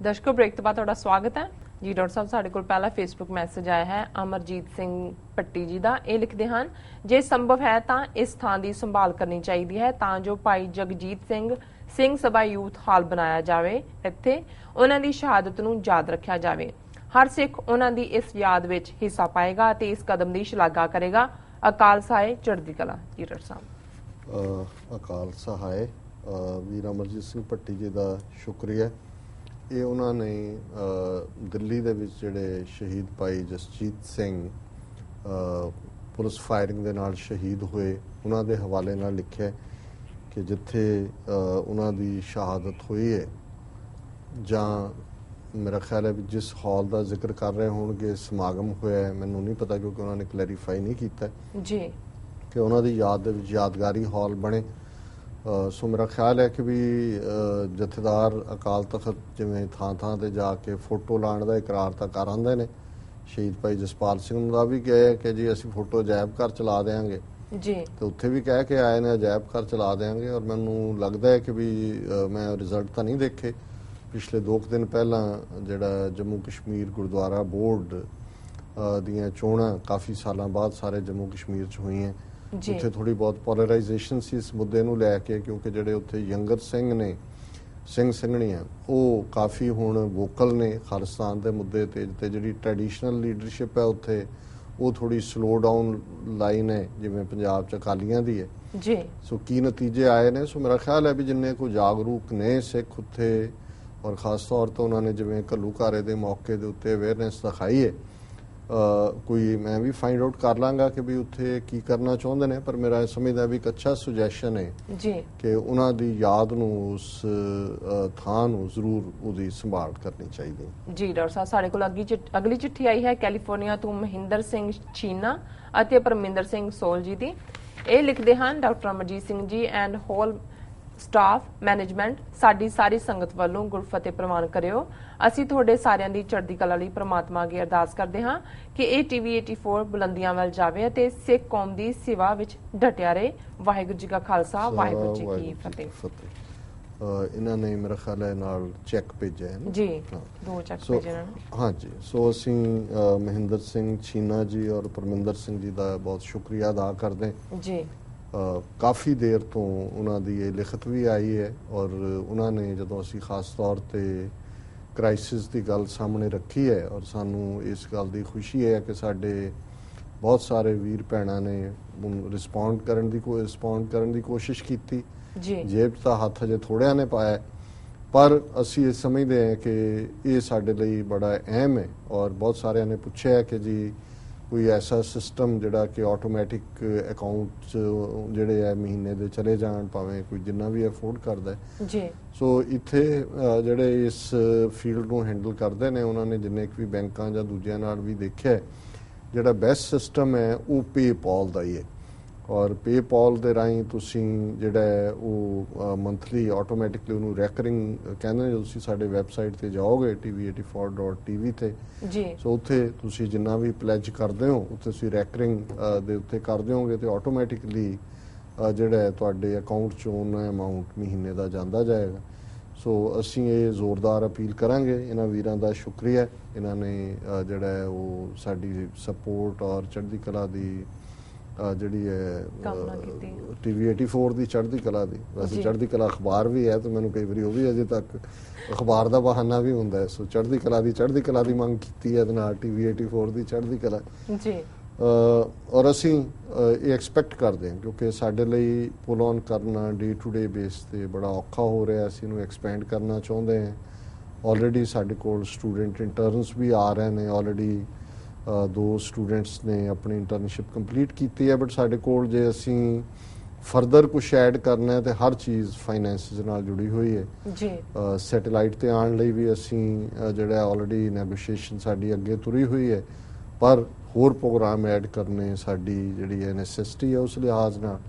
दर्शकों ब्रेक तो बाद तुहाडा स्वागत है जी। डॉक्टर साहब साडे कोल पहला फेसबुक मैसेज आया है अमरजीत सिंह पट्टी जी का। ये लिखते हैं जे संभव है तो इस थां की संभाल करनी चाहिए है तां जो भाई जगजीत सिंह सभा यूथ हाल बनाया जाए। इत्थे उन्हां दी शहादत नूं याद रखा जाए। हर सिख उन्हां दी इस याद विच हिस्सा पाएगा ते इस कदम की शलाघा करेगा। अकाल सहाय चढ़दी कला जी। डॉक्टर साहब अकाल सहाय वीर अमरजीत सिंह भट्टी जी का शुक्रिया। ये उन्होंने दिल्ली दे विच जिहड़े शहीद भाई जसजीत सिंह पुलिस फायरिंग दे नाल शहीद हुए उन्हां दे हवाले नाल लिखिया कि जिथे उन्हां दी शहादत हुई है जां मेरा ख्याल है भी जिस हॉल का जिक्र कर रहे होणगे समागम होया है, मैनूं नहीं पता क्योंकि उन्होंने क्लैरीफाई नहीं किया जी कि उन्हां दी याद दे विच यादगारी हॉल बने। सो मेरा ख्याल है कि भी जथेदार अकाल तखत जिमें थां थां ते जाके फोटो लाने का इकरार तो कर आंदे ने। शहीद भाई जसपाल सिंह का भी कहे कि जी असीं फोटो अजायब घर चला देंगे जी, तो उत्थे भी कह के आए ने अजायब घर चला देंगे। और मैनू लगता है कि भी मैं रिजल्ट तो नहीं देखे। पिछले 2 दिन पहला जिहड़ा जम्मू कश्मीर गुरुद्वारा बोर्ड दियां चोणां काफ़ी सालों बाद सारे जम्मू कश्मीर च हुई हैं। उत्थे थोड़ी बहुत पोलराइजेशन सी इस मुद्दे नूं लैके क्योंकि जिहड़े उत्थे यंगर सिंह ने सिंह सिंघणियां वो काफ़ी हुण वोकल ने खालिस्तान के मुद्दे ते जिहड़ी ट्रैडिशनल लीडरशिप है उत्थे वो थोड़ी स्लो डाउन लाइन है जिवें पंजाब च अकालियां दी है जी। सो की नतीजे आए ने। सो मेरा ख्याल है भी जिन्ने कोई जागरूक ने सिख उत्थे और खास तौर पर उन्होंने जिवें घल्लूघारे के मौके के उत्ते अवेयरनेस दिखाई है। कोई मैं भी फाइंड आउट कर लाँगा कि भी उत्थे की करना चाहते हैं, पर मेरा समझदा भी एक अच्छा सुजैशन है जी कि उन्हां दी याद नूं उस थां नूं जरूर उहदी संभाल करनी चाहिए जी। डॉक्टर साहब साडे कोल अगली चिट्ठी आई है कैलीफोर्निया तो महिंदर सिंह चीना ਅਤੇ परमिंदर सिंह सोल जी की। ये लिखते हैं doctor Amarjit Singh ji and whole staff management साडी सारी संगत वालों गुरफतेह प्रवान करियो। असी तुहाडे सारिਆਂ ਦੀ ਚੜ੍ਹਦੀ ਕਲਾ ਲਈ ਪ੍ਰਮਾਤਮਾ ਅੱਗੇ ਅਰਦਾਸ ਕਰਦੇ ਹਾਂ ਕਿ ਇਹ ਟੀਵੀ 84 ਬੁਲੰਦੀਆਂ ਵੱਲ ਜਾਵੇ ਅਤੇ ਸਿੱਖ ਕੌਮ ਦੀ ਸੇਵਾ ਵਿੱਚ ਡਟਿਆ ਰਹੇ। ਵਾਹਿਗੁਰੂ ਜੀ ਕਾ ਖਾਲਸਾ ਵਾਹਿਗੁਰੂ ਜੀ ਕੀ ਫਤਿਹ। इन्होंने मेरा ख्याल है नाल चैक भेजा है जी, 2 चेक भेजे इन्होंने। हाँ जी। सो असी महिंदर सिंह चीना जी और परमिंदर सिंह जी का बहुत शुक्रिया अदा करते हैं जी। काफ़ी देर तो उन्होंने ये लिखत भी आई है और उन्होंने जो असी खास तौर पर क्राइसिस की गल सामने रखी है और सानू इस गल की खुशी है कि साडे बहुत सारे वीर भैणां ने रिस्पॉन्ड करन दी कोशिश की। जेब का हाथ हजे थोड़िया ने पाया पर असी ये समझते हैं कि ये साडे लई बड़ा अहम है। और बहुत सारे ने पूछा है कि जी कोई ऐसा सिस्टम जिहड़ा कि ऑटोमैटिक अकाउंट जिहड़े है महीने दे चले जाण भावें कोई जिन्ना भी अफोर्ड करदा है जी। सो इत्थे जिहड़े इस फील्ड नूं हैंडल करदे ने उन्होंने जिन्ने भी बैंकां जां दूजियां नाल भी देखिया जिहड़ा बेस्ट सिस्टम है वो पेपॉल दा ही है। और पेपॉल के राही तुसी जिहड़ा है वो मंथली ऑटोमैटिकली उन्होंने रैकरिंग कहते हैं। तुसी साडे वैबसाइट ते जाओगे tv84.tv ते जी। सो उत्थे तुसी जिन्ना भी प्लैज करदे हो उत्थे तुसी रैकरिंग दे उत्ते कर दोगे तो ऑटोमैटिकली जिहड़ा है तुहाडे अकाउंट चों उन्ना अमाउंट महीने का जांदा जाएगा। सो असी ये जोरदार अपील करांगे इन्हां वीरां दा शुक्रिया। इन्हां ने जिहड़ा है वो साडी सपोर्ट और चढ़दी कला दी जिहड़ी है टीवी 84 की चढ़दी कला दी। वैसे चढ़दी कला अखबार भी है तो मैंने कई बार भी अजे तक अखबार का बहाना भी होंदा है। सो चढ़दी कला की मंग की है टीवी 84 की चढ़दी कला जी। और असी ये एक्सपैक्ट करते हैं क्योंकि साडे लई पुल ऑन करना डे टू डे बेस ते बड़ा औखा हो रहा है। असी इहनूं एक्सपैंड करना चाहते हैं। ऑलरेडी साडे कोल स्टूडेंट इंटर्नस भी आ रहे हैं। ऑलरेडी 2 स्टूडेंट्स ने अपनी इंटर्नशिप कंप्लीट की है बट साडे कोल जे असी फरदर कुछ ऐड करना है तो हर चीज़ फाइनैंसिस नाल जुड़ी हुई है जी। सैटेलाइट ते आने लई भी असी जिहड़ा ऑलरेडी नैगोशिएशन साडी अगे तुरी हुई है पर होर प्रोग्राम ऐड करने साडी जिहड़ी है नैसेसिटी है उस लिहाज नाल।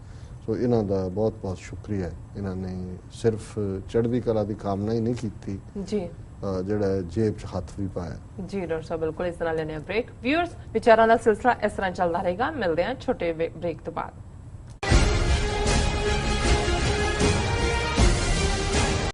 सो इन्हां दा बहुत बहुत शुक्रिया है। इन्होंने सिर्फ चढ़दी कला की कामना ही नहीं की जी जिहड़ा जेब च हथ भी पाया जी। डॉक्टर साहब बिल्कुल इस तरह लेने ब्रेक व्यूअर्स विचारां दा सिलसिला इस तरह चलता रहेगा। मिलते हैं छोटे ब्रेक तो बाद।